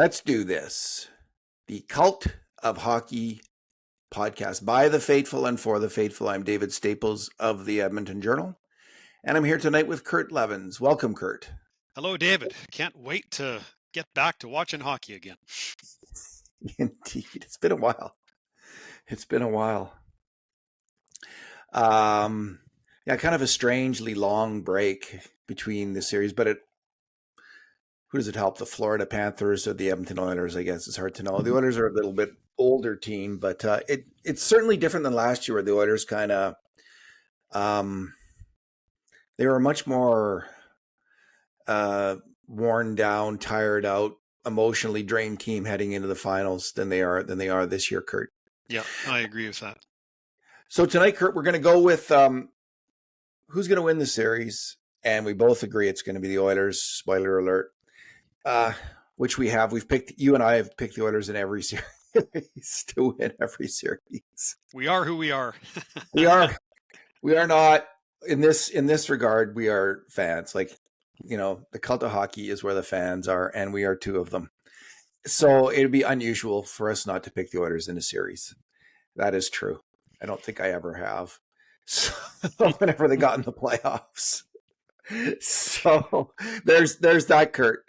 Let's do this. The Cult of Hockey podcast by the faithful and for the faithful. I'm David Staples of the Edmonton Journal, and I'm here tonight with Kurt Leavins. Welcome, Kurt. Hello, David. Can't wait to get back to watching hockey again. Indeed. It's been a while. Kind of a strangely long break between the series, but who does it help? The Florida Panthers or the Edmonton Oilers? I guess it's hard to know. The Oilers are a little bit older team, but it's certainly different than last year, where the Oilers kind of they were a much more worn down, tired out, emotionally drained team heading into the finals than they are this year, Kurt. Yeah, I agree with that. So tonight, Kurt, we're going to go with who's going to win the series, and we both agree it's going to be the Oilers. Spoiler alert. Which we've picked. You and I have picked the Oilers in every series to win every series. We are who we are. We are not in this regard. We are fans. Like, the cult of hockey is where the fans are, and we are two of them. So it'd be unusual for us not to pick the Oilers in a series. That is true. I don't think I ever have. So whenever they got in the playoffs. So there's that, Kurt.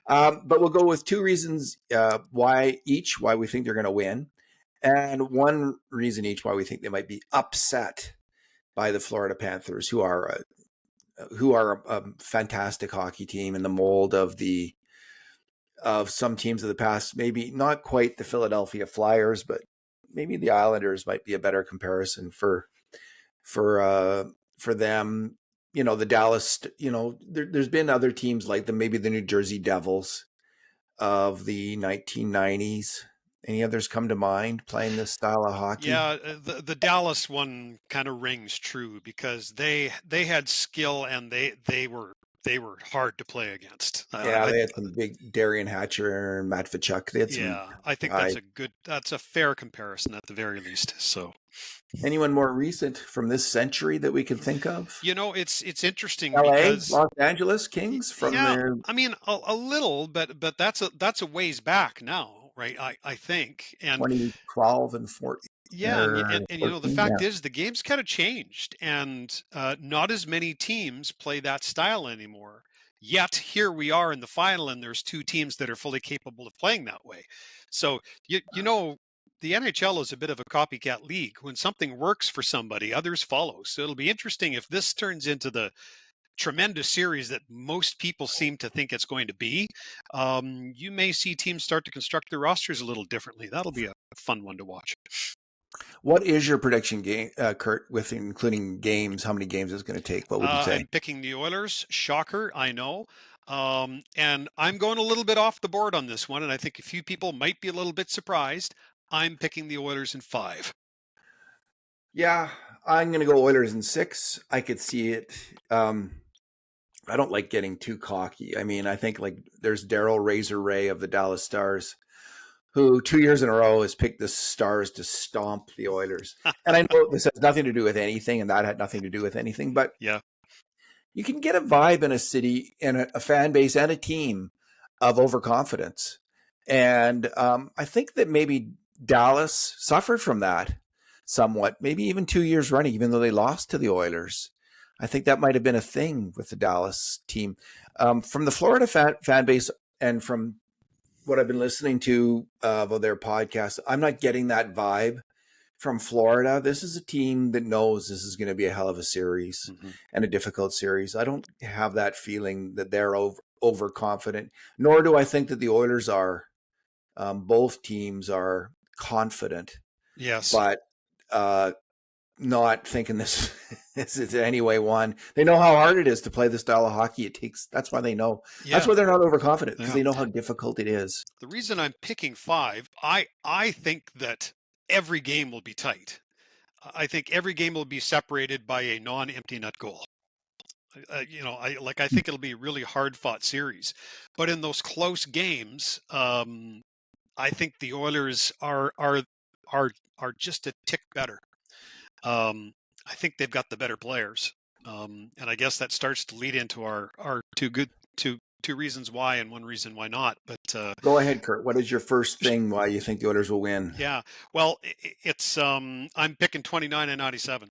But we'll go with two reasons why we think they're going to win, and one reason each why we think they might be upset by the Florida Panthers, who are a fantastic hockey team in the mold of some teams of the past. Maybe not quite the Philadelphia Flyers, but maybe the Islanders might be a better comparison for them. The Dallas, there's been other teams like them, maybe the New Jersey Devils of the 1990s. Any others come to mind playing this style of hockey? Yeah, the Dallas one kind of rings true because they had skill and they were hard to play against. They had some big Darian Hatcher and Matt Tkachuk. I think that's a fair comparison at the very least. So. Anyone more recent from this century that we can think of? It's interesting LA, because Los Angeles Kings from there. I mean, a little, but that's a ways back now, right? I think, and 2012 and 14. Yeah, and the fact is the game's kind of changed, and not as many teams play that style anymore. Yet here we are in the final, and there's two teams that are fully capable of playing that way. So the NHL is a bit of a copycat league. When something works for somebody, others follow. So it'll be interesting if this turns into the tremendous series that most people seem to think it's going to be. You may see teams start to construct their rosters a little differently. That'll be a fun one to watch. What is your prediction, game, Kurt, with including games? How many games is it going to take? What would you say? I'm picking the Oilers. Shocker, I know. And I'm going a little bit off the board on this one, and I think a few people might be a little bit surprised. I'm picking the Oilers in 5. Yeah, I'm going to go Oilers in 6. I could see it. I don't like getting too cocky. I mean, I think like there's Daryl Razor Ray of the Dallas Stars, who 2 years in a row has picked the Stars to stomp the Oilers. And I know this has nothing to do with anything, and that had nothing to do with anything, but yeah, you can get a vibe in a city and a fan base and a team of overconfidence. And I think that maybe Dallas suffered from that somewhat, maybe even 2 years running, even though they lost to the Oilers. I think that might have been a thing with the Dallas team. From the Florida fan base and from what I've been listening to of their podcast, I'm not getting that vibe from Florida. This is a team that knows this is going to be a hell of a series and a difficult series. I don't have that feeling that they're overconfident, nor do I think that the Oilers are. Both teams are confident, yes, but not thinking this is in any way one. They know how hard it is to play the style of hockey it takes. That's why they know. Yeah. That's why they're not overconfident, because they know how difficult it is. The reason I'm picking 5, I think that every game will be tight. I think every game will be separated by a non-empty net goal. I think it'll be a really hard fought series, but in those close games, I think the Oilers are just a tick better. I think they've got the better players, and I guess that starts to lead into our two two reasons why and one reason why not. But Go ahead, Kurt. What is your first thing why you think the Oilers will win? yeah, well, it's I'm picking 29 and 97.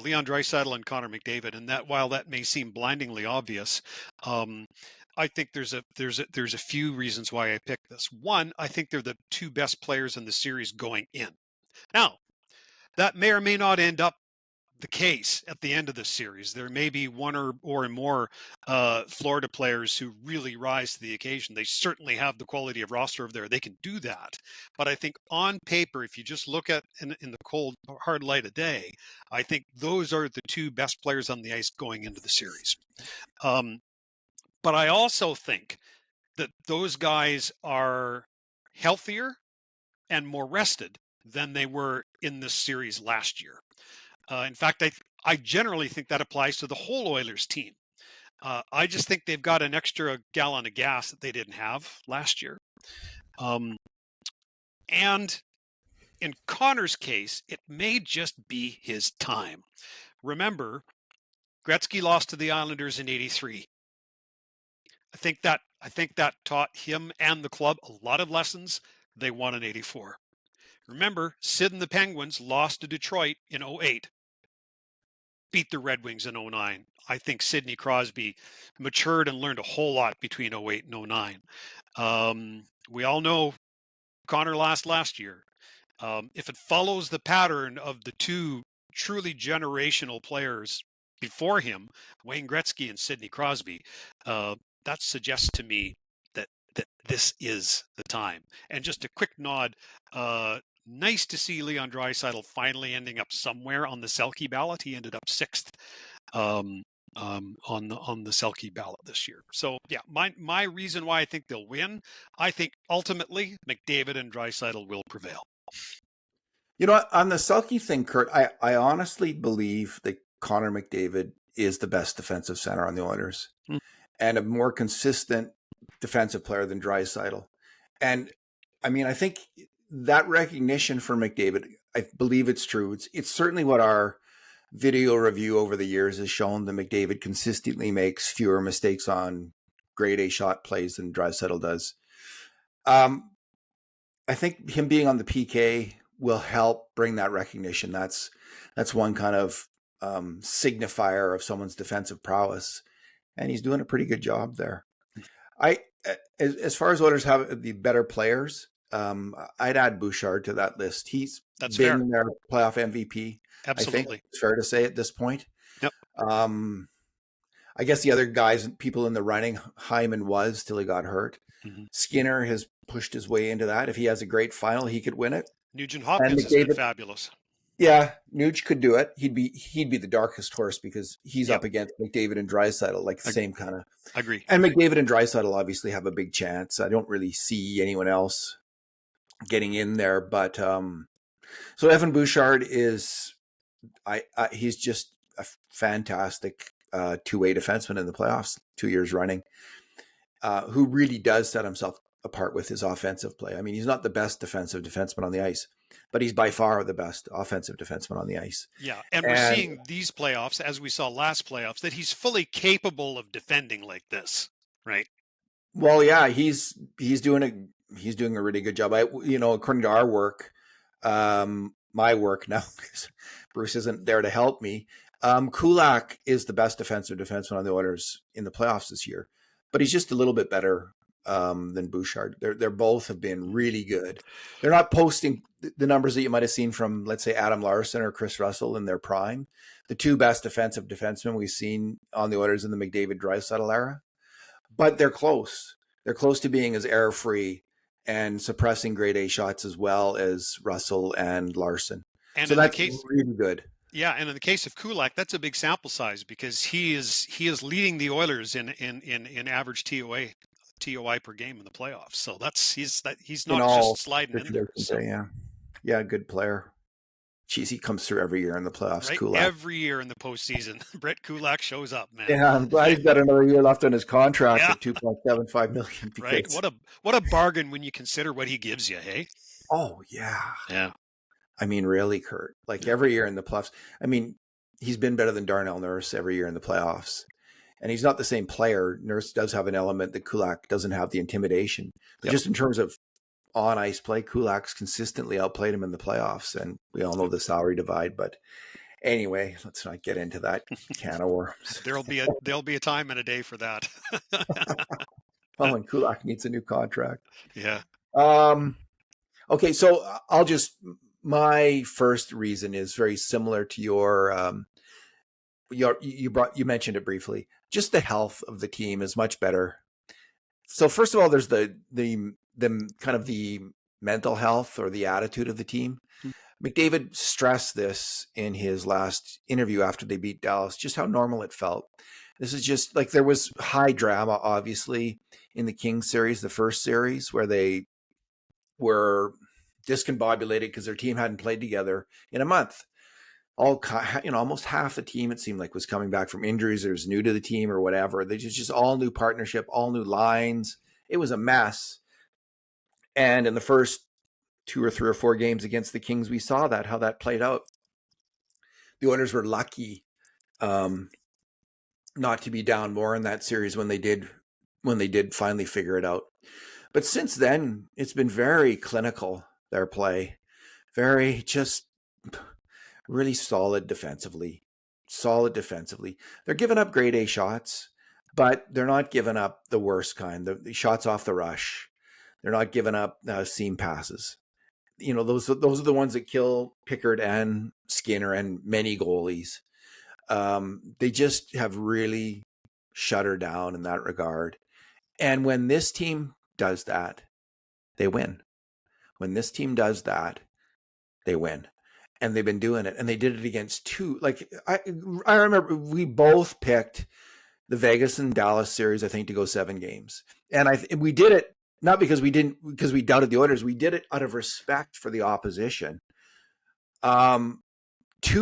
Leon Draisaitl and Connor McDavid, and that while that may seem blindingly obvious, I think there's a few reasons why I picked this. One, I think they're the two best players in the series going in. Now, that may or may not end up the case at the end of the series. There may be one or more Florida players who really rise to the occasion. They certainly have the quality of roster of there. They can do that. But I think on paper, if you just look at in the cold, hard light of day, I think those are the two best players on the ice going into the series. But I also think that those guys are healthier and more rested than they were in this series last year. In fact, I generally think that applies to the whole Oilers team. I just think they've got an extra gallon of gas that they didn't have last year. And in Connor's case, it may just be his time. Remember, Gretzky lost to the Islanders in '83. I think that taught him and the club a lot of lessons. They won in '84. Remember, Sid and the Penguins lost to Detroit in '08. Beat the Red Wings in '09. I think Sidney Crosby matured and learned a whole lot between '08 and '09. We all know Connor last year. If it follows the pattern of the two truly generational players before him, Wayne Gretzky and Sidney Crosby, that suggests to me that this is the time. And just a quick nod, nice to see Leon Draisaitl finally ending up somewhere on the Selke ballot. He ended up 6th on the Selke ballot this year. So yeah, my reason why I think they'll win, I think ultimately McDavid and Draisaitl will prevail. You know, on the Selke thing, Kurt, I honestly believe that Connor McDavid is the best defensive center on the Oilers and a more consistent defensive player than Draisaitl. And I mean, I think that recognition for McDavid, I believe it's true. It's certainly what our video review over the years has shown, that McDavid consistently makes fewer mistakes on grade A shot plays than Draisaitl does. I think him being on the PK will help bring that recognition. That's one kind of signifier of someone's defensive prowess, and he's doing a pretty good job there. As far as Oilers have the better players, I'd add Bouchard to that list. That's been their playoff MVP. Absolutely. I think it's fair to say at this point. Yep. I guess the other guys, people in the running, Hyman was till he got hurt. Mm-hmm. Skinner has pushed his way into that. If he has a great final, he could win it. Nugent Hopkins has been fabulous. Yeah, Nuge could do it. He'd be the darkest horse because he's up against McDavid and Draisaitl, like the same kind of. Agree. And McDavid and Draisaitl obviously have a big chance. I don't really see anyone else getting in there, but so Evan Bouchard is, he's just a fantastic two-way defenseman in the playoffs 2 years running, who really does set himself apart with his offensive play. I mean, he's not the best defensive defenseman on the ice, but he's by far the best offensive defenseman on the ice. Yeah, and we're seeing these playoffs, as we saw last playoffs, that he's fully capable of defending like this, right? Well, yeah, he's doing a really good job. According to our work, my work now, because Bruce isn't there to help me, Kulak is the best defensive defenseman on the Oilers in the playoffs this year, but he's just a little bit better than Bouchard. They're both have been really good. They're not posting the numbers that you might have seen from, let's say, Adam Larson or Chris Russell in their prime. The two best defensive defensemen we've seen on the Oilers in the McDavid-Draisaitl era, but they're close. They're close to being as error-free and suppressing grade A shots as well as Russell and Larson. And so that's really good. Yeah, and in the case of Kulak, that's a big sample size because he is leading the Oilers in average TOI per game in the playoffs. So he's not just sliding in there. So. Yeah, good player. Jeez, he comes through every year in the playoffs. Right? Kulak. Every year in the postseason, Brett Kulak shows up, man. Yeah, I'm glad he's got another year left on his contract at $2.75 million. Right? What a bargain when you consider what he gives you, hey? Oh yeah. Yeah. I mean, really, Kurt. Like every year in the playoffs. I mean, he's been better than Darnell Nurse every year in the playoffs. and he's not the same player. Nurse does have an element that Kulak doesn't have, the intimidation. But just in terms of on ice play, Kulak's consistently outplayed him in the playoffs, and we all know the salary divide. But anyway, let's not get into that can of worms. There'll be a time and a day for that. Oh, and Kulak needs a new contract. Yeah. Okay, so my first reason is very similar to you mentioned it briefly. Just the health of the team is much better. So first of all, there's the kind of the mental health or the attitude of the team. McDavid stressed this in his last interview after they beat Dallas, just how normal it felt. This is just like, there was high drama, obviously, in the Kings series, the first series, where they were discombobulated because their team hadn't played together in a month. Almost half the team, it seemed like, was coming back from injuries or was new to the team or whatever. They just all new partnership, all new lines. It was a mess. And in the first 2 or 3 or 4 games against the Kings, we saw how that played out. The Oilers were lucky not to be down more in that series when they did finally figure it out. But since then, it's been very clinical, their play. Very just really solid defensively. They're giving up grade A shots, but they're not giving up the worst kind, the shots off the rush. They're not giving up seam passes. Those are the ones that kill Pickard and Skinner and many goalies. They just have really shut her down in that regard. And when this team does that, they win. When this team does that, they win. And they've been doing it. And they did it against two. Like, I remember we both picked the Vegas and Dallas series, I think, to go 7 games. And we did it not because we doubted the Oilers. We did it out of respect for the opposition. 2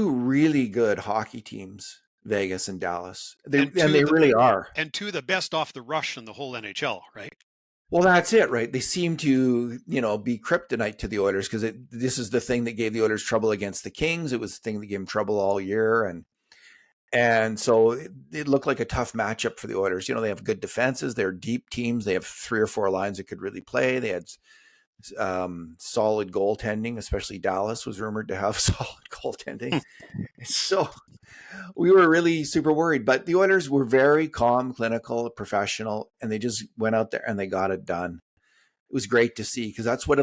really good hockey teams, Vegas and Dallas. They really are. And 2 of the best off the rush in the whole NHL, right? Well, that's it, right? They seem to, be kryptonite to the Oilers because this is the thing that gave the Oilers trouble against the Kings. It was the thing that gave them trouble all year. And so it looked like a tough matchup for the Oilers. They have good defenses. They're deep teams. They have 3 or 4 lines that could really play. They had solid goaltending, especially Dallas was rumored to have solid goaltending. So we were really super worried, but the Oilers were very calm, clinical, professional, and they just went out there and they got it done. It was great to see because that's what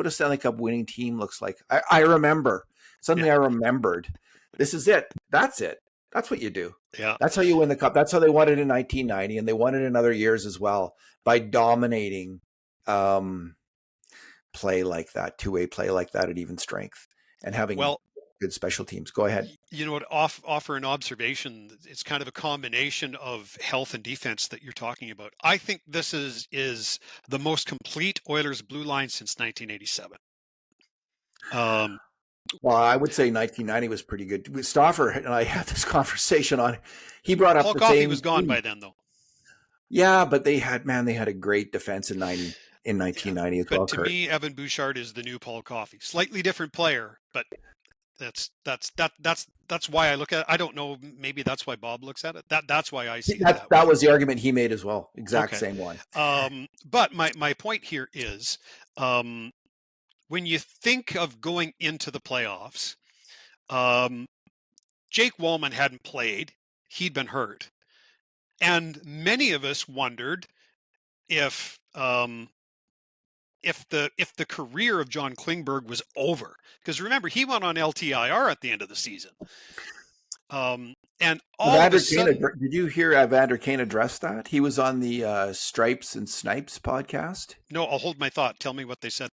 a Stanley Cup winning team looks like. I remember suddenly. I remembered. This is it. That's it. That's what you do. Yeah. That's how you win the cup. That's how they won it in 1990, and they won it in other years as well by dominating play like that, two-way play like that at even strength, and having good special teams. Go ahead. Offer an observation. It's kind of a combination of health and defense that you're talking about. I think this is the most complete Oilers blue line since 1987. Well, I would say 1990 was pretty good. Stauffer and I had this conversation on. He brought up Paul the Coffey same was gone team by then, though. Yeah, but they had a great defense in 1990 as well. But to me, Evan Bouchard is the new Paul Coffey. Slightly different player, but that's why I look at it. I don't know. Maybe that's why Bob looks at it. That's why I see it. That was the argument he made as well. Same one. But my point here is, when you think of going into the playoffs, Jake Wallman hadn't played. He'd been hurt. And many of us wondered if the career of John Klingberg was over. Because remember, he went on LTIR at the end of the season. And all of a sudden, did you hear Evander Kane address that? He was on the Stripes and Snipes podcast. No, I'll hold my thought. Tell me what they said.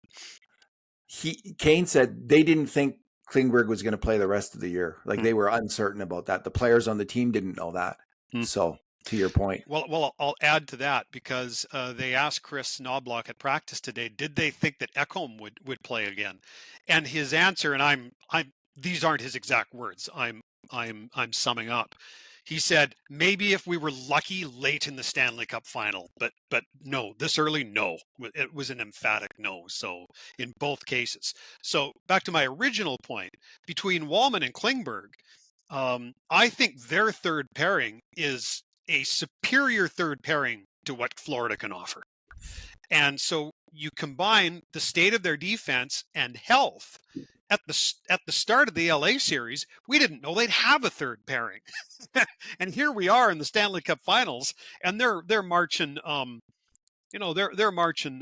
Kane said they didn't think Klingberg was going to play the rest of the year. Like they were uncertain about that. The players on the team didn't know that. So to your point. Well, I'll add to that because they asked Chris Knobloch at practice today, did they think that Ekholm would play again? And his answer, and these aren't his exact words. I'm summing up. He said, maybe if we were lucky late in the Stanley Cup final, but no, this early, no. It was an emphatic no. So in both cases. So back to my original point, between Wallman and Klingberg, I think their third pairing is a superior third pairing to what Florida can offer. And so you combine the state of their defense and health. At the start of the LA series, we didn't know they'd have a third pairing, and here we are in the Stanley Cup Finals, and they're marching, they're marching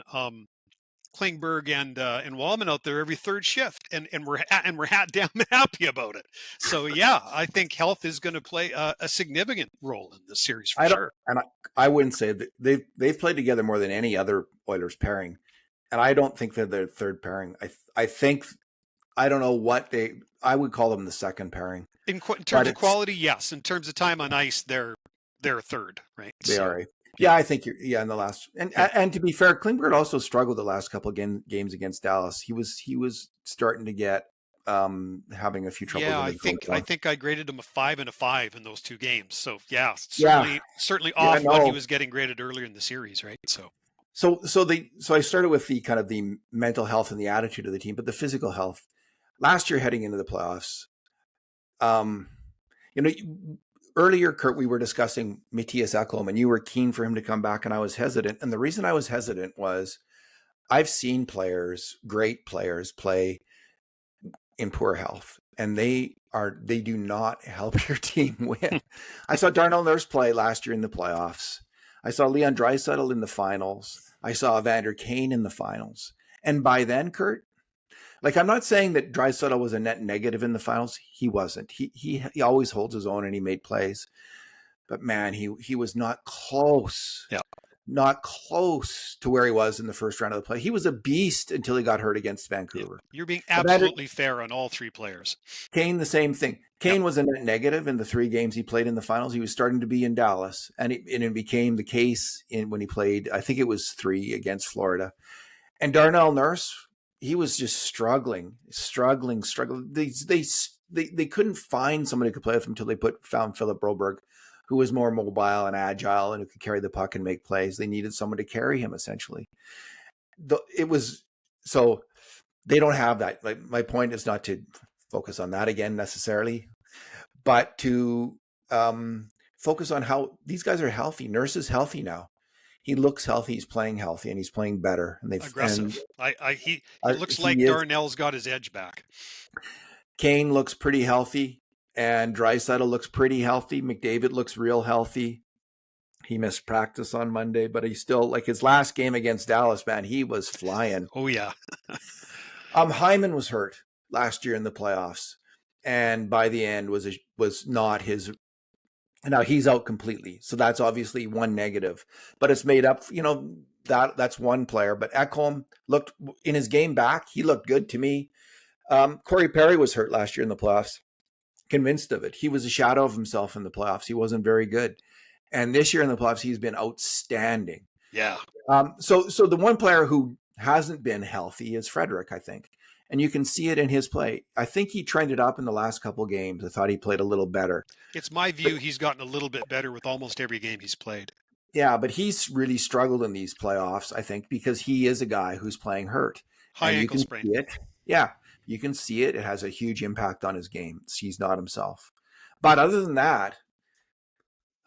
Klingberg and Wallman out there every third shift, and we're damn happy about it. So yeah, I think health is going to play a significant role in this series for sure. And I wouldn't say that they've played together more than any other Oilers pairing, and I don't think they're their third pairing. I think I don't know what I would call them the second pairing. In terms of quality, yes. In terms of time on ice, they're third, right? They are. Yeah, I think in the last and to be fair, Klingberg also struggled the last couple of games against Dallas. He was starting to get having a few trouble. Yeah, I think I graded him a 5 and a 5 in those two games. So yeah, certainly off what he was getting graded earlier in the series, right? So I started with the kind of the mental health and the attitude of the team, but the physical health. Last year, heading into the playoffs, earlier, Kurt, we were discussing Matthias Ekholm, and you were keen for him to come back, and I was hesitant. And the reason I was hesitant was I've seen great players, play in poor health, and they do not help your team win. I saw Darnell Nurse play last year in the playoffs. I saw Leon Draisaitl in the finals. I saw Evander Kane in the finals. And by then, Kurt, I'm not saying that Draisaitl was a net negative in the finals. He wasn't. He always holds his own and he made plays. But man, he was not close. Yeah. Not close to where he was in the first round of the play. He was a beast until he got hurt against Vancouver. Yeah. You're being absolutely fair on all three players. Kane, the same thing. Kane was a net negative in the 3 games he played in the finals. He was starting to be in Dallas, and it became the case when he played, I think it was 3 against Florida. And Darnell Nurse, he was just struggling. They couldn't find somebody who could play with him until they found Philip Broberg, who was more mobile and agile and who could carry the puck and make plays. They needed someone to carry him, essentially. So they don't have that. My point is not to focus on that again necessarily, but to focus on how these guys are healthy. Nurse is healthy now. He looks healthy. He's playing healthy, and he's playing better. And aggressive. He looks like Darnell's got his edge back. Kane looks pretty healthy, and Draisaitl looks pretty healthy. McDavid looks real healthy. He missed practice on Monday, but he's still his last game against Dallas. Man, he was flying. Oh yeah. Hyman was hurt last year in the playoffs, and by the end was not his. Now he's out completely, so that's obviously one negative, but it's made up. That's one player. But Ekholm looked in his game back. He looked good to me. Corey Perry was hurt last year in the playoffs. Convinced of it. He was a shadow of himself in the playoffs. He wasn't very good, and this year in the playoffs, he's been outstanding. Yeah. So the one player who hasn't been healthy is Frederick, I think. And you can see it in his play. I think he trended up in the last couple of games. I thought he played a little better. It's my view he's gotten a little bit better with almost every game he's played. Yeah, but he's really struggled in these playoffs, I think, because he is a guy who's playing hurt. High ankle sprain. Yeah, you can see it. It has a huge impact on his game. He's not himself. But other than that,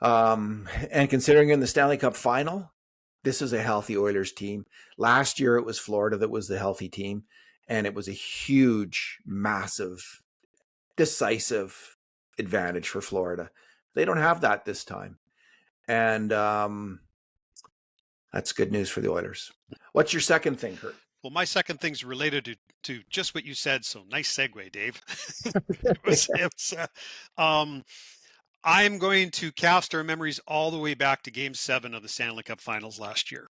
and considering in the Stanley Cup final, this is a healthy Oilers team. Last year, it was Florida that was the healthy team. And it was a huge, massive, decisive advantage for Florida. They don't have that this time. And that's good news for the Oilers. What's your second thing, Kurt? Well, my second thing's related to just what you said. So nice segue, Dave. I'm going to cast our memories all the way back to Game 7 of the Stanley Cup Finals last year.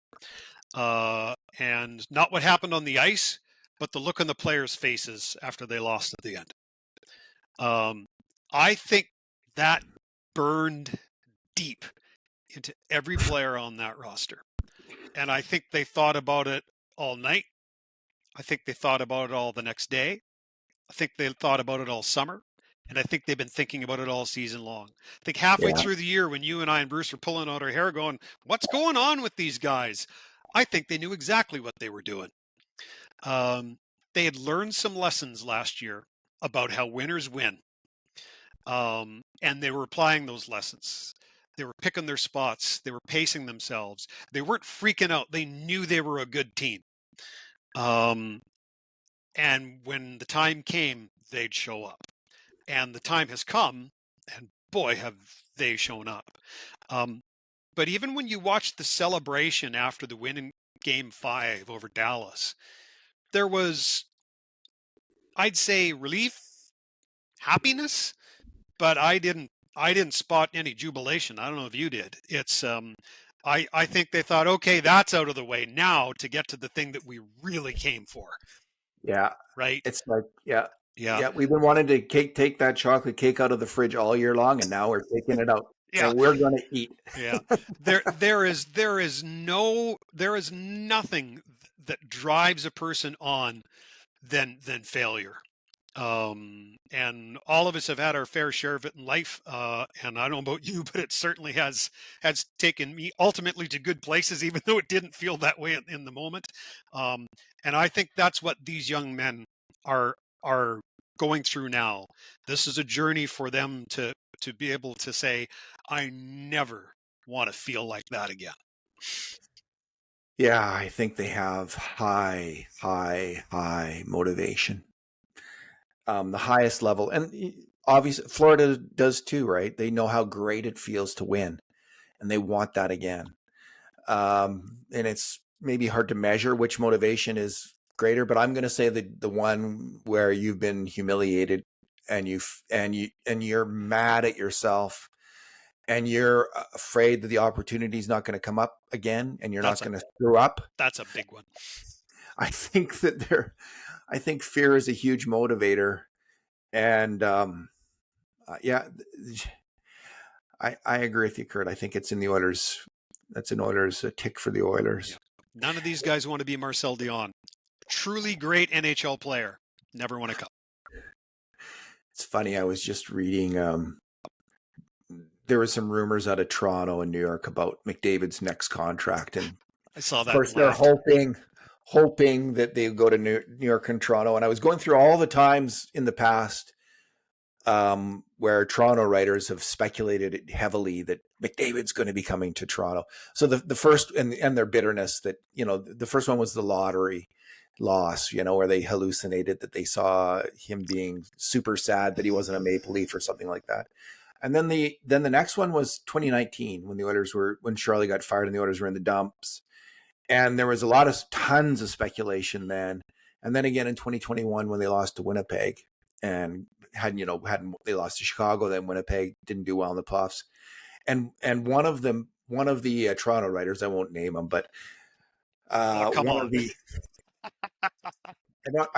And not what happened on the ice, but the look on the players' faces after they lost at the end. I think that burned deep into every player on that roster. And I think they thought about it all night. I think they thought about it all the next day. I think they thought about it all summer. And I think they've been thinking about it all season long. I think halfway through the year when you and I and Bruce were pulling out our hair going, what's going on with these guys? I think they knew exactly what they were doing. They had learned some lessons last year about how winners win. And they were applying those lessons. They were picking their spots. They were pacing themselves. They weren't freaking out. They knew they were a good team. And when the time came, they'd show up. And the time has come, and boy, have they shown up. But even when you watch the celebration after the win in Game 5 over Dallas, there was, I'd say, relief, happiness, but I didn't spot any jubilation. I don't know if you did. It's I think they thought, okay, that's out of the way now to get to the thing that we really came for. Yeah. Right. It's like, yeah. We've been wanting to take that chocolate cake out of the fridge all year long, and now we're taking it out. Yeah. And we're going to eat. Yeah. There is nothing that drives a person on than failure. And all of us have had our fair share of it in life. And I don't know about you, but it certainly has taken me ultimately to good places, even though it didn't feel that way in the moment. And I think that's what these young men are going through now. This is a journey for them to be able to say, I never want to feel like that again. Yeah, I think they have high motivation. The highest level. And obviously Florida does too, right? They know how great it feels to win, and they want that again. And it's maybe hard to measure which motivation is greater, but I'm going to say the one where you've been humiliated and you're mad at yourself, and you're afraid that the opportunity is not going to come up again, and you're not going to screw up. That's a big one. I think fear is a huge motivator, and I agree with you, Kurt. I think it's in the Oilers. That's an Oilers a tick for the Oilers. Yeah. None of these guys want to be Marcel Dion. Truly great NHL player, never won a cup. It's funny. I was just reading. There were some rumors out of Toronto and New York about McDavid's next contract, and I saw that. Of course, they're hoping that they go to New York and Toronto. And I was going through all the times in the past where Toronto writers have speculated heavily that McDavid's going to be coming to Toronto. So the first, and their bitterness that, the first one was the lottery loss, where they hallucinated that they saw him being super sad that he wasn't a Maple Leaf or something like that. And then the next one was 2019 when Charlie got fired and the Oilers were in the dumps. And there was tons of speculation then. And then again in 2021 when they lost to Winnipeg and they lost to Chicago, then Winnipeg didn't do well in the playoffs. And one of the Toronto writers, I won't name him, but I'm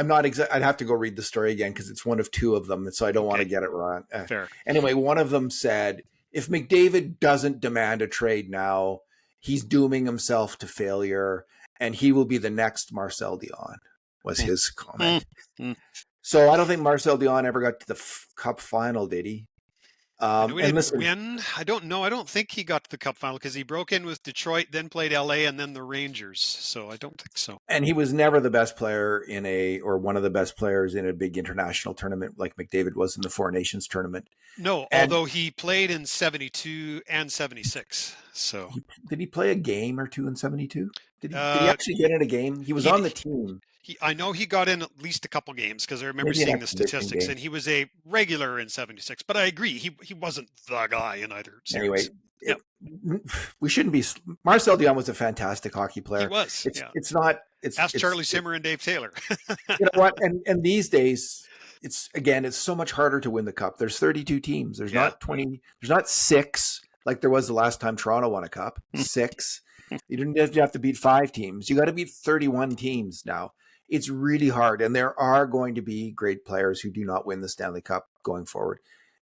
not exact. I'd have to go read the story again because it's one of two of them, and so I don't want to get it wrong. Fair. Anyway, one of them said, if McDavid doesn't demand a trade now, he's dooming himself to failure, and he will be the next Marcel Dion, was his comment. So I don't think Marcel Dion ever got to the Cup final, did he? Win? I don't know. I don't think he got to the Cup final because he broke in with Detroit, then played LA, and then the Rangers. So I don't think so. And he was never the best player or one of the best players in a big international tournament like McDavid was in the Four Nations tournament. No, although he played in 72 and 76. So did he play a game or two in 72? Did he actually get in a game? He was on the team. I know he got in at least a couple games because I remember seeing the statistics, and he was a regular in 76. But I agree, he wasn't the guy in either series. Anyway, we shouldn't be. Marcel Dion was a fantastic hockey player. He was. It's not. Ask Charlie Simmer and Dave Taylor. You know what? And these days, it's so much harder to win the Cup. There's 32 teams. There's not 20. There's not 6 like there was the last time Toronto won a Cup. 6. You didn't have to beat 5 teams. You got to beat 31 teams now. It's really hard, and there are going to be great players who do not win the Stanley Cup going forward.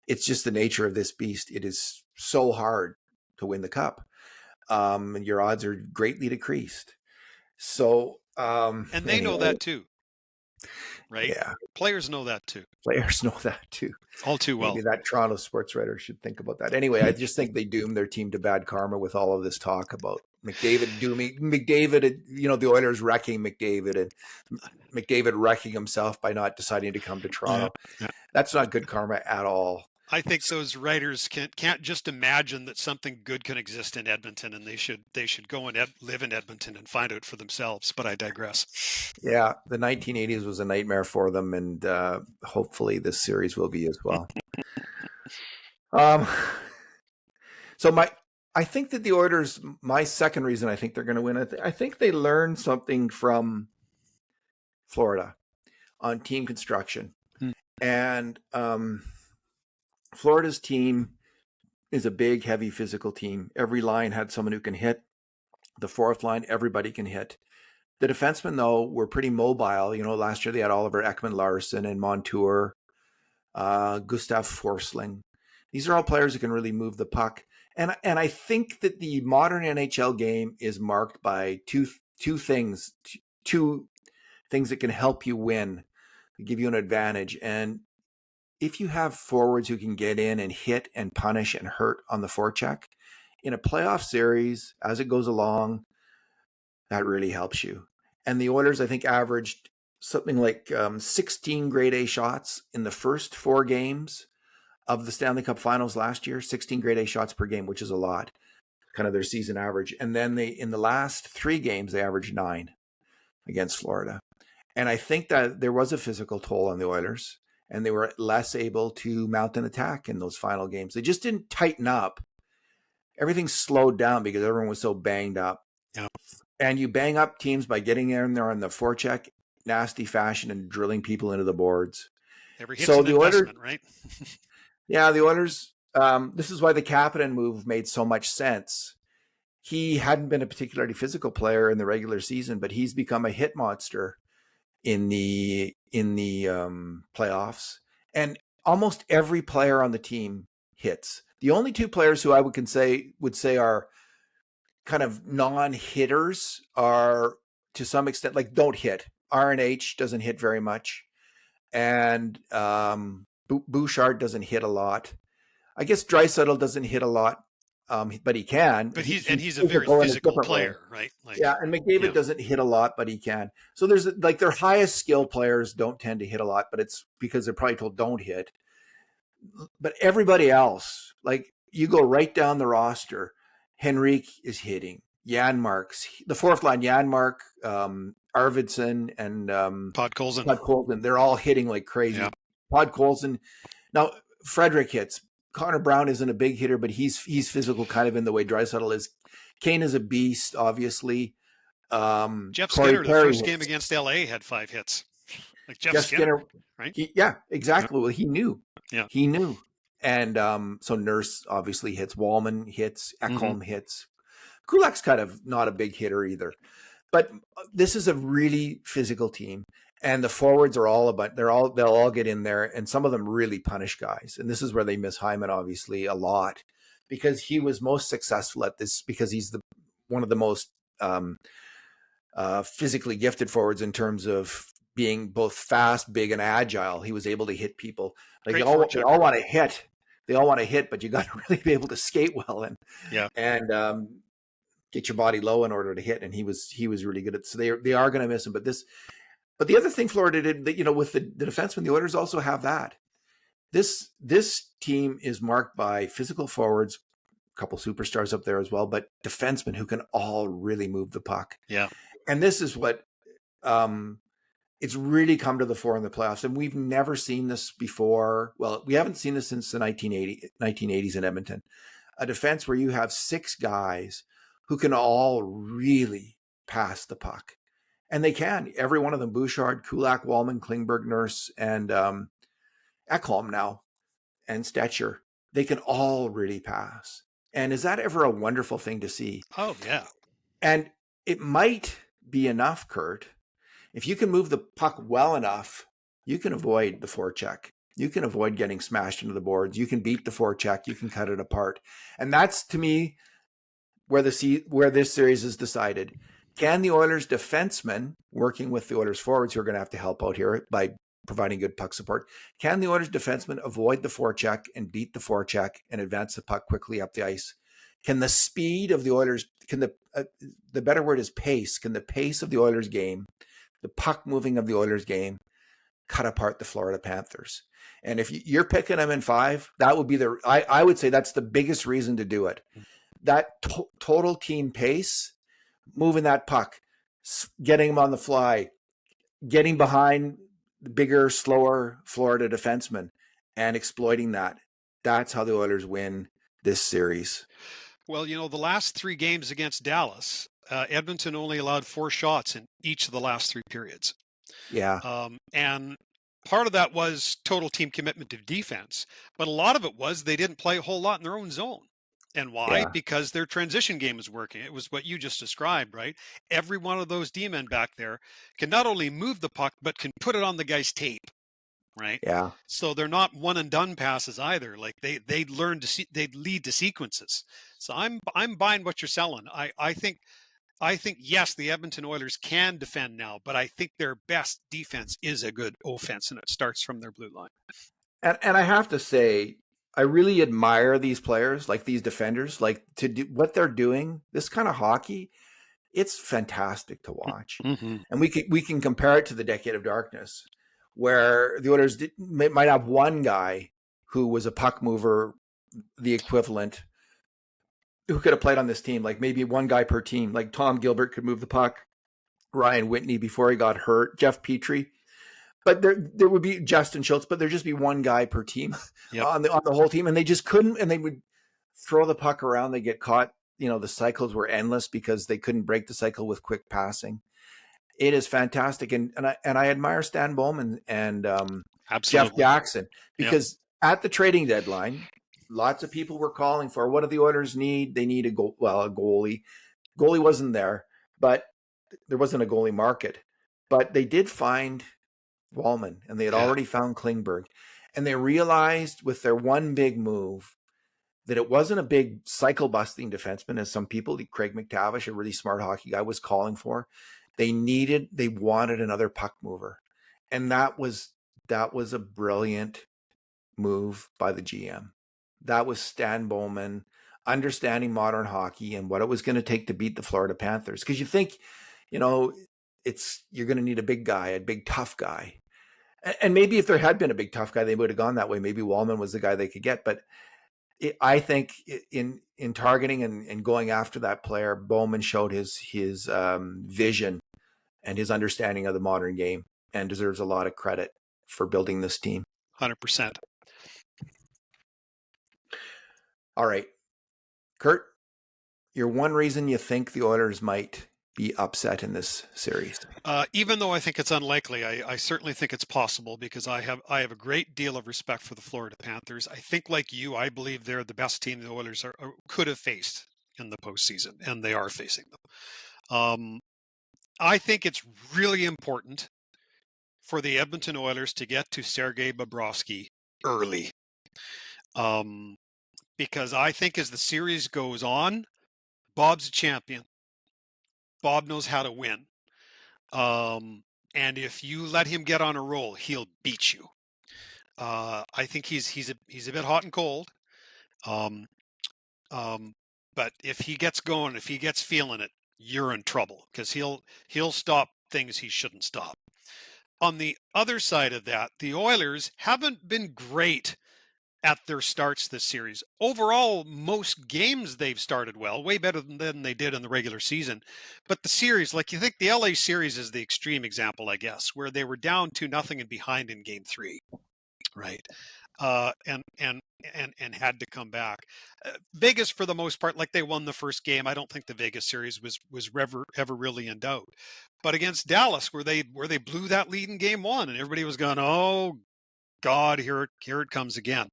It's just the nature of this beast. It is so hard to win the Cup, and your odds are greatly decreased. So, and they know that too, right? Yeah, players know that too. Players know that too, all too well. Maybe that Toronto sports writer should think about that. Anyway, I just think they doomed their team to bad karma with all of this talk about McDavid the Oilers wrecking McDavid and McDavid wrecking himself by not deciding to come to Toronto. Yeah. That's not good karma at all. I think those writers can't just imagine that something good can exist in Edmonton, and they should go and live in Edmonton and find out for themselves. But I digress. Yeah, the 1980s was a nightmare for them, and hopefully this series will be as well. So I think that the Oilers, my second reason I think they're going to win, I think they learned something from Florida on team construction. And Florida's team is a big, heavy, physical team. Every line had someone who can hit. The fourth line, everybody can hit. The defensemen, though, were pretty mobile. Last year they had Oliver Ekman-Larsson and Montour, Gustav Forsling. These are all players who can really move the puck. And I think that the modern NHL game is marked by two things that can help you win, give you an advantage. And if you have forwards who can get in and hit and punish and hurt on the forecheck, in a playoff series, as it goes along, that really helps you. And the Oilers, I think, averaged something like 16 grade A shots in the first 4 games of the Stanley Cup Finals last year, 16 grade A shots per game, which is a lot, kind of their season average. And then in the last 3 games, they averaged 9 against Florida. And I think that there was a physical toll on the Oilers, and they were less able to mount an attack in those final games. They just didn't tighten up. Everything slowed down because everyone was so banged up. Yeah. And you bang up teams by getting in there on the forecheck, nasty fashion, and drilling people into the boards. Every hit's an investment, right? Yeah, the Oilers, this is why the Kapanen move made so much sense. He hadn't been a particularly physical player in the regular season, but he's become a hit monster in the playoffs. And almost every player on the team hits. The only 2 players who I would say are kind of non-hitters are, to some extent, like, don't hit. RNH doesn't hit very much. And Bouchard doesn't hit a lot. I guess Draisaitl doesn't hit a lot, but he can. But he's a very physical player, right? And McDavid doesn't hit a lot, but he can. So there's their highest skill players don't tend to hit a lot, but it's because they're probably told don't hit. But everybody else, like, you go right down the roster, Henrique is hitting. Janmark's the fourth line. Janmark, Arvidsson, and Podkolzin. They're all hitting like crazy. Yeah. Podkolzin. Now Frederick hits. Connor Brown isn't a big hitter, but he's physical, kind of in the way Draisaitl is. Kane is a beast, obviously. Jeff Skinner, the first game against LA, had 5 hits. Like Jeff Skinner, right? Exactly. Yeah. Well, he knew. Yeah, he knew. And so Nurse obviously hits. Wallman hits. Ekholm hits. Kulak's kind of not a big hitter either. But this is a really physical team. And the forwards are they'll all get in there, and some of them really punish guys. And this is where they miss Hyman, obviously, a lot, because he was most successful at this, because he's one of the most physically gifted forwards in terms of being both fast, big, and agile. He was able to hit people. Like, they all want to hit. They all want to hit, but you got to really be able to skate well and get your body low in order to hit. And he was really good at it. So they are going to miss him. But the other thing Florida did, that, with the defensemen, the Oilers also have that. This team is marked by physical forwards, a couple superstars up there as well, but defensemen who can all really move the puck. Yeah. And this is what it's really come to the fore in the playoffs. And we've never seen this before. Well, we haven't seen this since the 1980s in Edmonton. A defense where you have 6 guys who can all really pass the puck. And they can. Every one of them, Bouchard, Kulak, Wallman, Klingberg, Nurse, and Ekholm now, and Stetcher. They can all really pass. And is that ever a wonderful thing to see? Oh, yeah. And it might be enough, Kurt. If you can move the puck well enough, you can avoid the forecheck. You can avoid getting smashed into the boards. You can beat the forecheck. You can cut it apart. And that's, to me, where this series is decided. Can the Oilers defensemen, working with the Oilers forwards, who are going to have to help out here by providing good puck support, can the Oilers defensemen avoid the forecheck and beat the forecheck and advance the puck quickly up the ice? Can the speed of the Oilers, the better word is pace, can the pace of the Oilers game, the puck moving of the Oilers game, cut apart the Florida Panthers? And if you're picking them in 5, that would be I would say that's the biggest reason to do it. That total team pace, moving that puck, getting them on the fly, getting behind the bigger, slower Florida defensemen and exploiting that. That's how the Oilers win this series. Well, the last 3 games against Dallas, Edmonton only allowed 4 shots in each of the last 3 periods. Yeah. And part of that was total team commitment to defense, but a lot of it was they didn't play a whole lot in their own zone. And why? Yeah. Because their transition game was working. It was what you just described, right? Every one of those D-men back there can not only move the puck, but can put it on the guy's tape, right? Yeah. So they're not one and done passes either. Like they learn to see, they lead to sequences. So I'm buying what you're selling. I think yes, the Edmonton Oilers can defend now, but I think their best defense is a good offense, and it starts from their blue line. And I have to say, I really admire these players, like these defenders, like to do what they're doing. This kind of hockey, it's fantastic to watch. Mm-hmm. And we can compare it to the Decade of Darkness, where the Oilers might have one guy who was a puck mover, the equivalent, who could have played on this team, like maybe one guy per team. Like Tom Gilbert could move the puck, Ryan Whitney before he got hurt, Jeff Petrie. But there would be Justin Schultz, but there'd just be one guy per team. Yep. on the whole team, and they just couldn't. And they would throw the puck around. They get caught. The cycles were endless because they couldn't break the cycle with quick passing. It is fantastic, and I admire Stan Bowman and Jeff Jackson, because at the trading deadline, lots of people were calling for, what do the Oilers need? They need a goalie. Goalie wasn't there, but there wasn't a goalie market. But they did find Wallman, and they had already found Klingberg, and they realized with their one big move that it wasn't a big cycle busting defenseman, as some people, Craig McTavish, a really smart hockey guy, was calling for. They wanted another puck mover, and that was a brilliant move by the GM. That was Stan Bowman understanding modern hockey and what it was going to take to beat the Florida Panthers. Because you think, you're going to need a big guy, a big tough guy. And maybe if there had been a big tough guy, they would have gone that way. Maybe Wallman was the guy they could get. But I think in targeting and going after that player, Bowman showed his vision and his understanding of the modern game, and deserves a lot of credit for building this team. 100%. All right, Kurt, your one reason you think the Oilers might be upset in this series? Even though I think it's unlikely, I certainly think it's possible, because I have a great deal of respect for the Florida Panthers. I think, like you, I believe they're the best team the Oilers could have faced in the postseason, and they are facing them. I think it's really important for the Edmonton Oilers to get to Sergei Bobrovsky early. Because I think as the series goes on, Bob's a champion. Bob knows how to win. And if you let him get on a roll, he'll beat you. I think he's a bit hot and cold. But if he gets going, if he gets feeling it, you're in trouble, because he'll stop things he shouldn't stop. On the other side of that, the Oilers haven't been great at their starts this series. Overall, most games they've started well, way better than they did in the regular season. But the series, like, you think the LA series is the extreme example, I guess, where they were down 2-0 and behind in Game 3, right? And had to come back. Vegas, for the most part, like, they won the first game. I don't think the Vegas series was ever really in doubt. But against Dallas, where they blew that lead in Game 1, and everybody was going, oh God, here it comes again.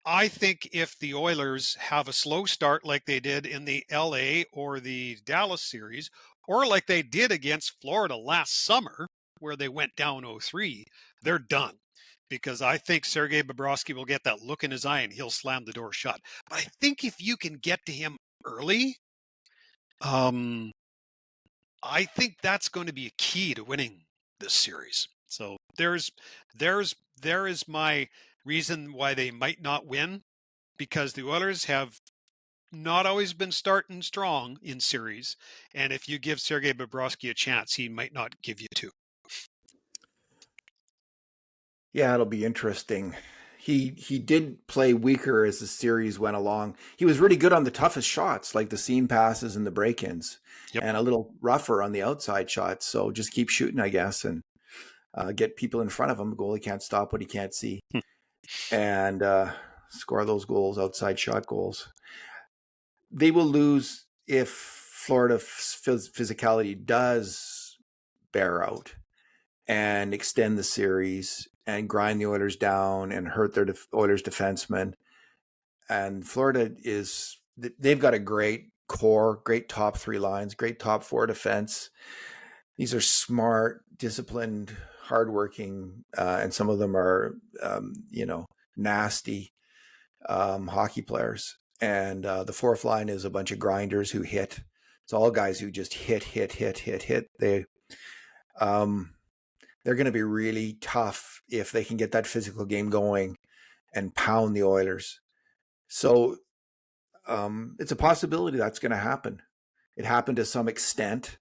I think if the Oilers have a slow start like they did in the LA or the Dallas series, or like they did against Florida last summer, where they went down 0-3, they're done. Because I think Sergei Bobrovsky will get that look in his eye and he'll slam the door shut. But I think if you can get to him early, I think that's going to be a key to winning this series. So there is my reason why they might not win, because the Oilers have not always been starting strong in series. And if you give Sergei Bobrovsky a chance, he might not give you two. Yeah, it'll be interesting. He did play weaker as the series went along. He was really good on the toughest shots, like the seam passes and the break-ins, Yep. and a little rougher on the outside shots. So just keep shooting, I guess, and get people in front of him. The goalie can't stop what he can't see, and score those goals, outside shot goals. They will lose if Florida physicality does bear out and extend the series and grind the Oilers down and hurt their Oilers defensemen. And Florida they've got a great core, great top three lines, great top four defense. These are smart, disciplined, hardworking, and some of them are, nasty hockey players. And the fourth line is a bunch of grinders who hit. It's all guys who just hit. They're going to be really tough if they can get that physical game going and pound the Oilers. So it's a possibility that's going to happen. It happened to some extent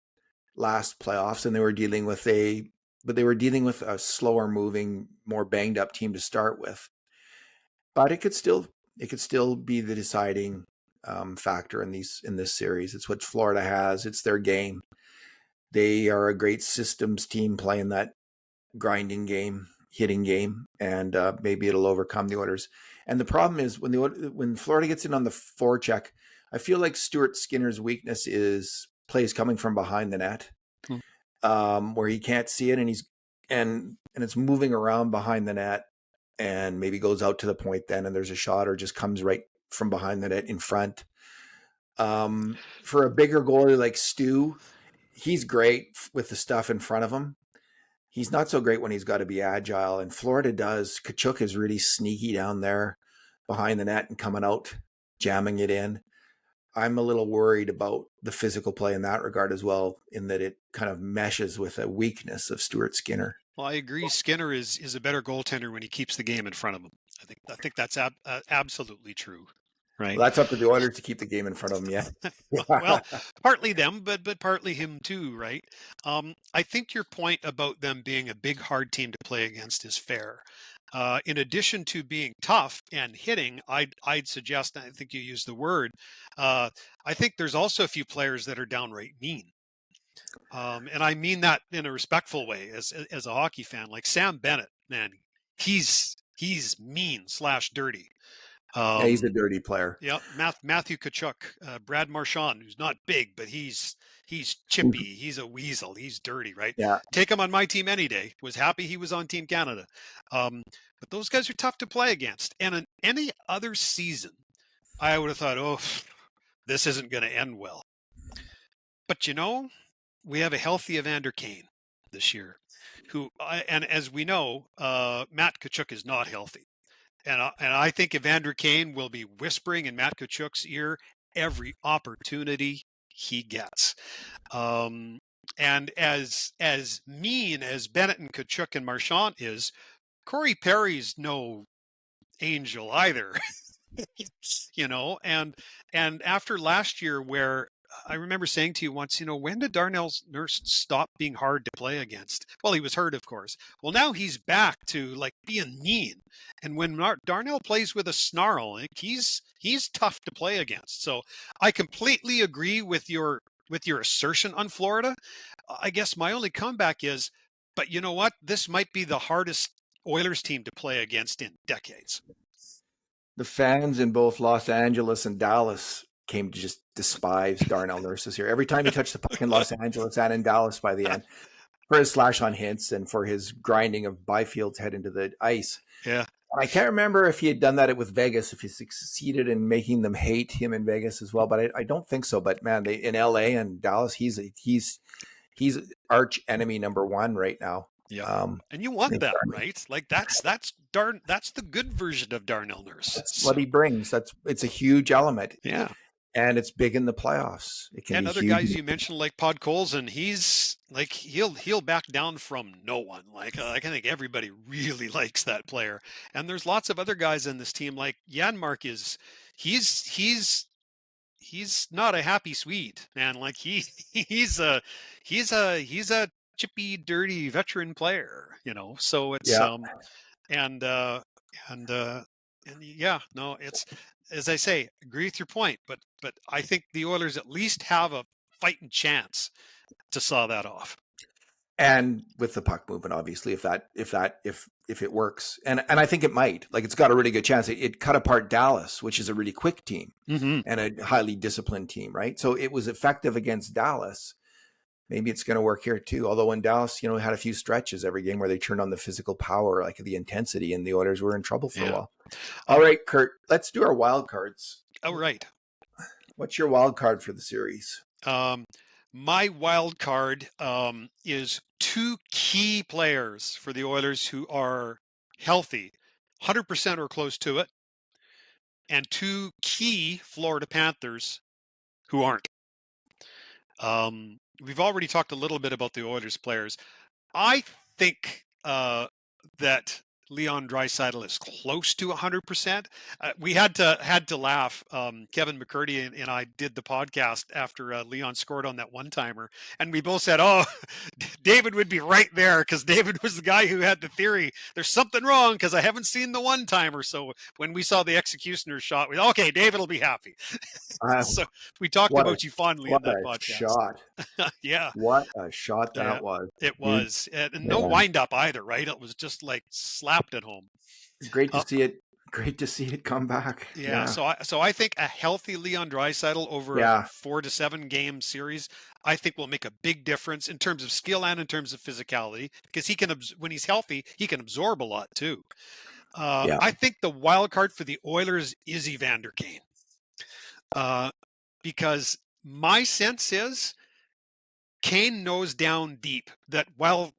last playoffs, and they were dealing with a slower moving, more banged up team to start with. But it could still be the deciding factor in this series. It's what Florida has. It's their game. They are a great systems team playing that grinding game, hitting game, and maybe it'll overcome the Oilers. And the problem is when Florida gets in on the forecheck, I feel like Stuart Skinner's weakness is plays coming from behind the net, where he can't see it, and it's moving around behind the net, and maybe goes out to the point then, and there's a shot, or just comes right from behind the net in front. For a bigger goalie like Stu, he's great with the stuff in front of him. He's not so great when he's got to be agile, and Florida does. Tkachuk is really sneaky down there behind the net and coming out, jamming it in. I'm a little worried about the physical play in that regard as well, in that it kind of meshes with a weakness of Stuart Skinner. Well, I agree. Skinner is a better goaltender when he keeps the game in front of him. I think that's absolutely true. Right. Well, that's up to the Oilers to keep the game in front of them. Yeah. Well, partly them, but partly him too, right? I think your point about them being a big, hard team to play against is fair. In addition to being tough and hitting, I'd suggest, I think you used the word, I think there's also a few players that are downright mean. And I mean that in a respectful way as a hockey fan. Like Sam Bennett, man, he's mean / dirty. Yeah, he's a dirty player. Yeah, Matthew Tkachuk, Brad Marchand, who's not big, but he's chippy. He's a weasel. He's dirty, right? Yeah. Take him on my team any day. Was happy he was on Team Canada. But those guys are tough to play against. And in any other season, I would have thought, oh, this isn't going to end well. But we have a healthy Evander Kane this year, and as we know, Matt Tkachuk is not healthy. And I think Evander Kane will be whispering in Matt Tkachuk's ear every opportunity he gets. And as mean as Bennett and Tkachuk and Marchand is, Corey Perry's no angel either. And after last year, where I remember saying to you once, when did Darnell Nurse stop being hard to play against? Well, he was hurt, of course. Well, now he's back to being mean. And when Darnell plays with a snarl, he's tough to play against. So I completely agree with your assertion on Florida. I guess my only comeback is, but you know what? This might be the hardest Oilers team to play against in decades. The fans in both Los Angeles and Dallas came to just despise Darnell Nurse this year. Every time he touched the puck in Los Angeles and in Dallas by the end, for his slash on hints and for his grinding of Byfield's head into the ice. Yeah. And I can't remember if he had done that with Vegas, if he succeeded in making them hate him in Vegas as well, but I don't think so. But man, in LA and Dallas, he's arch enemy number one right now. Yeah, and you want that, right? That's the good version of Darnell Nurse. That's what he brings. It's a huge element. Yeah, and it's big in the playoffs. It can and be other huge. guys you mentioned like Podkolzin, he's he'll back down from no one. I think everybody really likes that player. And there's lots of other guys in this team. Like Janmark he's not a happy Swede, man. He's a chippy, dirty veteran player, so it's and and uh, and yeah, no, it's, as I say, agree with your point, but I think the Oilers at least have a fighting chance to saw that off. And with the puck movement, obviously, if it works, and I think it might, like, it's got a really good chance. It cut apart Dallas, which is a really quick team and a highly disciplined team, right? So it was effective against Dallas. Maybe it's going to work here too. Although when Dallas, had a few stretches every game where they turned on the physical power, like the intensity, and the Oilers were in trouble for a while. All right, Kurt, let's do our wild cards. All right. What's your wild card for the series? My wild card is two key players for the Oilers who are healthy, 100% or close to it, and two key Florida Panthers who aren't. We've already talked a little bit about the Oilers players. I think that Leon Draisaitl is close to 100%. We had to laugh. Kevin McCurdy and I did the podcast after Leon scored on that one-timer, and we both said, "Oh, David would be right there," because David was the guy who had the theory. There's something wrong because I haven't seen the one-timer. So when we saw the executioner shot, we okay, David will be happy. So we talked about you fondly in that podcast. Shot. Yeah. What a shot that was. It was. And no wind-up either, right? It was just like slapped at home. Great to see it. Great to see it come back. Yeah. So I think a healthy Leon Draisaitl over a 4 to 7 game series, I think will make a big difference in terms of skill and in terms of physicality, because he can, when he's healthy, he can absorb a lot too. I think the wild card for the Oilers is Evander Kane. Because my sense is Kane knows down deep that while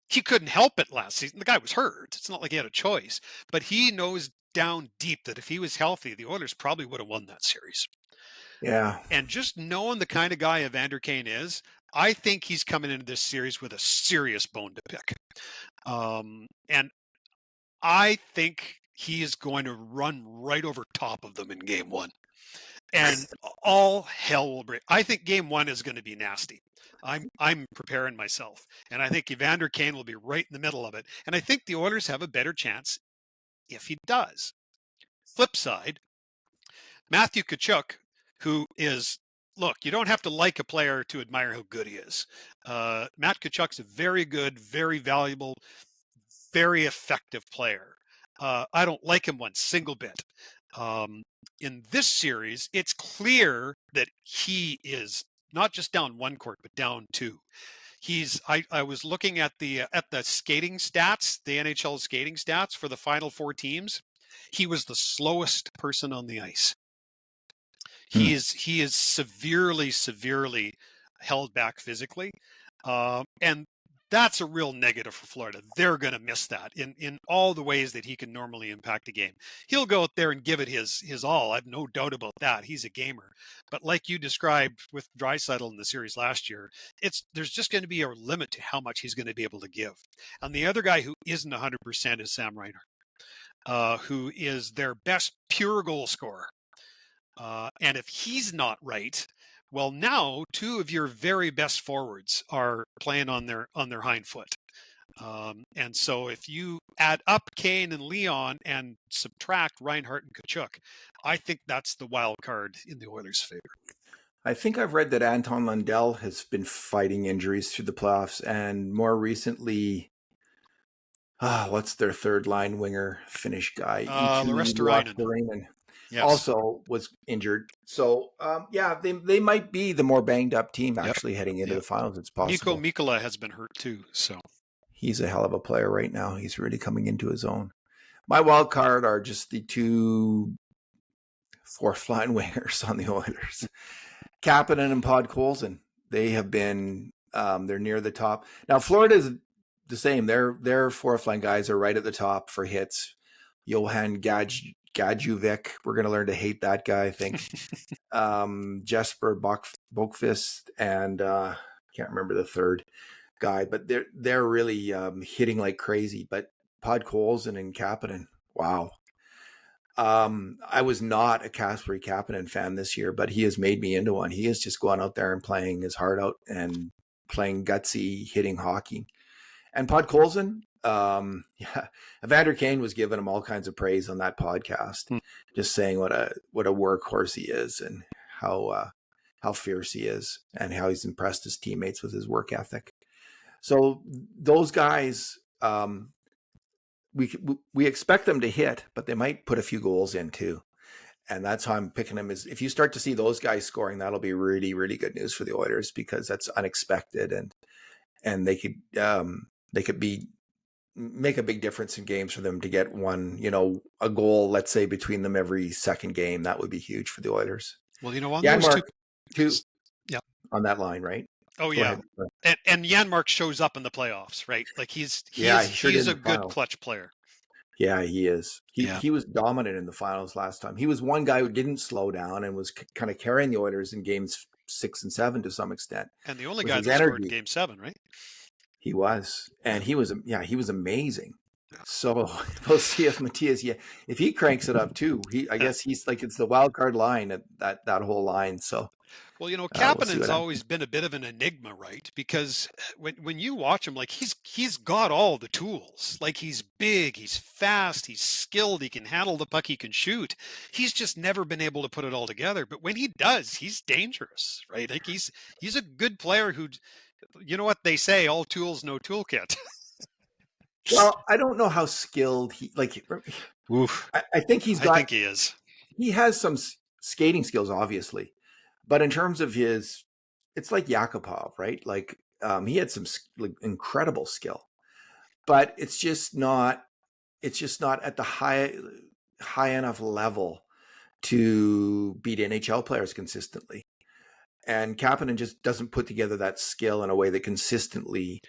he couldn't help it last season, the guy was hurt. It's not like he had a choice, but he knows down deep that if he was healthy, the Oilers probably would have won that series. Yeah. And just knowing the kind of guy Evander Kane is, I think he's coming into this series with a serious bone to pick. And I think he is going to run right over top of them in game one. And all hell will break. I think game one is going to be nasty. I'm preparing myself. And I think Evander Kane will be right in the middle of it. And I think the Oilers have a better chance if he does. Flip side, Matthew Tkachuk, who is, look, you don't have to like a player to admire how good he is. Matt Tkachuk's a very good, very valuable, very effective player. I don't like him one single bit. In this series, it's clear that he is not just down one court, but down two. I was looking at the skating stats, the NHL skating stats for the final four teams. He was the slowest person on the ice. He is severely held back physically. And that's a real negative for Florida. They're going to miss that in all the ways that he can normally impact a game. He'll go out there and give it his all. I have no doubt about that. He's a gamer. But like you described with Draisaitl in the series last year, there's just going to be a limit to how much he's going to be able to give. And the other guy who isn't 100% is Sam Reinhart, who is their best pure goal scorer. And if he's not right, well, now two of your very best forwards are playing on their hind foot. And so if you add up Kane and Leon and subtract Reinhart and Tkachuk, I think that's the wild card in the Oilers' favor. I think I've read that Anton Lundell has been fighting injuries through the playoffs, and more recently, what's their third line winger, Finnish guy? Luosterainen. Yes. Also was injured. So, they might be the more banged up team actually heading into the finals. It's possible. Mikko Mikkola has been hurt too. So he's a hell of a player right now. He's really coming into his own. My wild card are just the two fourth line wingers on the Oilers, Kapanen and Podkolzin. They have been, they're near the top. Now, Florida is the same. Their fourth line guys are right at the top for hits. Johan Gadjuvic, we're going to learn to hate that guy, I think. Jesper Bokvist, and can't remember the third guy, but they're really hitting like crazy. But Podkolzin and Kapanen, wow. I was not a Kasperi Kapanen fan this year, but he has made me into one. He is just going out there and playing his heart out and playing gutsy, hitting hockey. And Podkolzin, Yeah, Evander Kane was giving him all kinds of praise on that podcast, just saying what a workhorse he is and how fierce he is and how he's impressed his teammates with his work ethic. So those guys, we expect them to hit, but they might put a few goals in too. And that's how I'm picking them. Is if you start to see those guys scoring, that'll be really, really good news for the Oilers, because that's unexpected, and they could make a big difference in games for them to get one, a goal, let's say, between them every second game. That would be huge for the Oilers. Well, on Jan those Mark, two, yeah, on that line, right? Oh, Go yeah. ahead. And Janmark shows up in the playoffs, right? Like he sure is did a in the good finals. clutch player. Yeah, he is. He was dominant in the finals last time. He was one guy who didn't slow down and was kind of carrying the Oilers in games 6 and 7 to some extent. And the only guy that scored in game 7, right? He was. And he was amazing. So we'll see if Matthias, if he cranks it up too. I guess he's like, it's the wild card line at that whole line. So, well, Kapanen's always been a bit of an enigma, right? Because when you watch him, like he's got all the tools. Like he's big, he's fast, he's skilled, he can handle the puck, he can shoot. He's just never been able to put it all together. But when he does, he's dangerous, right? Like he's a good player who, you know what they say, all tools, no toolkit. Well, I don't know how skilled Oof. I think he's got. I think he is. He has some skating skills, obviously, but in terms of it's like Yakupov, right? Like he had some incredible skill, but it's just not at the high enough level to beat NHL players consistently. And Kapanen just doesn't put together that skill in a way that consistently.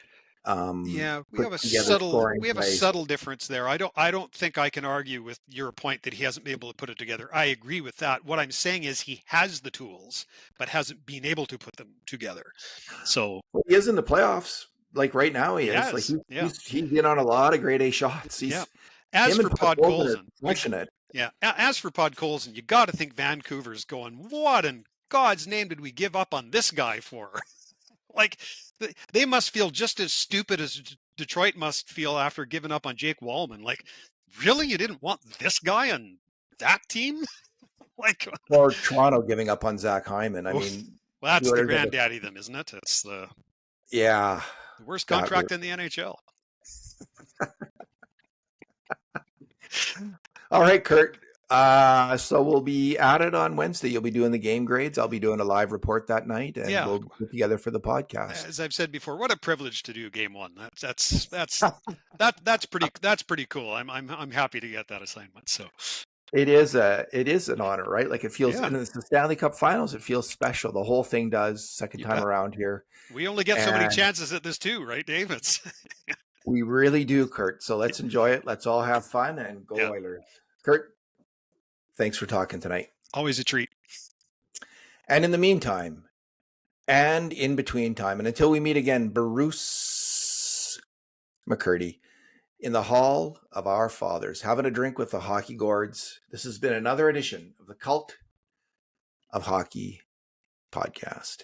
We have a subtle difference there. I don't think I can argue with your point that he hasn't been able to put it together. I agree with that. What I'm saying is he has the tools, but hasn't been able to put them together. So he is in the playoffs. Like right now, he is. Like he's in on a lot of grade A shots. As for Podkolzin, as for Podkolzin, you got to think Vancouver's going, what in God's name did we give up on this guy for? Like, they must feel just as stupid as Detroit must feel after giving up on Jake Wallman. Like, really? You didn't want this guy on that team? Or Toronto giving up on Zach Hyman. I mean, well, that's the granddaddy them, isn't it? It's the worst contract in the NHL. All right, Kurt. So we'll be at it on Wednesday. You'll be doing the game grades. I'll be doing a live report that night, and we'll get together for the podcast. As I've said before, what a privilege to do game 1. That's pretty cool. I'm happy to get that assignment. So it is an honor, right? Like it feels, and it's the Stanley Cup Finals. It feels special. The whole thing does. Second time around here. We only get so many chances at this too, right, Dave? We really do, Kurt. So let's enjoy it. Let's all have fun and go Oilers. Kurt, thanks for talking tonight. Always a treat. And in the meantime, and in between time, and until we meet again, Bruce McCurdy in the Hall of Our Fathers, having a drink with the Hockey Gourds. This has been another edition of the Cult of Hockey podcast.